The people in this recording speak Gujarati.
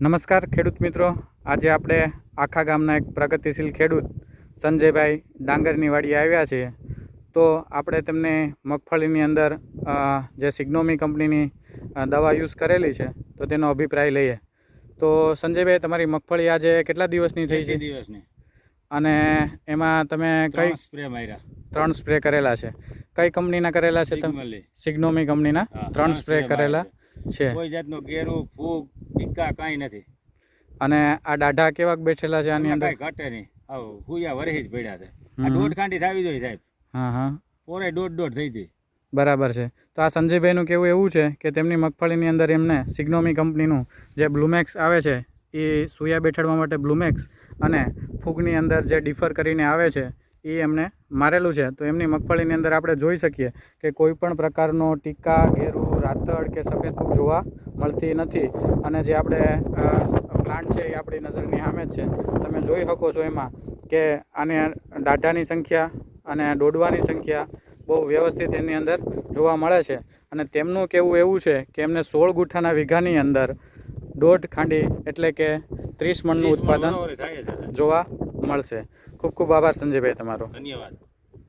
નમસ્કાર ખેડૂત મિત્રો, આજે આપણે આખા ગામના એક પ્રગતિશીલ ખેડૂત સંજયભાઈ ડાંગરની વાડીએ આવ્યા છીએ. તો આપણે તેમને મગફળીની અંદર જે સિગ્નોમી કંપનીની દવા યુઝ કરેલી છે તો તેનો અભિપ્રાય લઈએ. તો સંજયભાઈ, તમારી મગફળી આજે કેટલા દિવસની થઈ છે? 80 દિવસની. અને એમાં તમે કઈ સ્પ્રે માર્યા? 3 સ્પ્રે કરેલા છે. કઈ કંપનીના કરેલા છે તમે? સિગ્નોમી કંપનીના 3 સ્પ્રે કરેલા છે. કોઈ જાતનો ગેરું ફૂગ ટીકા કાંઈ નથી. અને આ દાઢા કેવાક બેઠેલા છે આની અંદર? કાંઈ ઘટે નહીં. આવ હુયા વરહી જ પડ્યા છે. આ દોઢ કાંડી થાવી જોઈએ સાહેબ. હા, પોરે દોઢ થઈ હતી. બરાબર છે. તો આ સંજયભાઈનું કહેવું એવું છે કે તેમની મગફળીની અંદર એમને સિગ્નોમી કંપનીનું જે બ્લુમેક્સ આવે છે એ સૂયા બેઠાડવા માટે બ્લુમેક્સ અને ફૂગની અંદર જે ડિફર કરીને આવે છે એ એમને મારેલું છે. તો એમની મગફળીની અંદર આપણે જોઈ શકીએ કે કોઈ પણ પ્રકારનો ટીકા, ઘેરું, રાતળ કે સફેદ ફૂગ જોવા મળતી નથી. અને જે આપણે પ્લાન્ટ છે એ આપણી નજરની સામે જ છે. તમે જોઈ શકો છો એમાં કે આને દાઢાની સંખ્યા અને દોડવાની સંખ્યા બહુ વ્યવસ્થિત એની અંદર જોવા મળે છે. અને તેમનું કહેવું એવું છે કે એમને 16 ગુઠ્ઠાના વીઘાની અંદર 1.5 ખાંડી એટલે કે 30 મણનું ઉત્પાદન જોવા મળશે. ખૂબ ખૂબ આભાર સંજયભાઈ તમારો. ધન્યવાદ.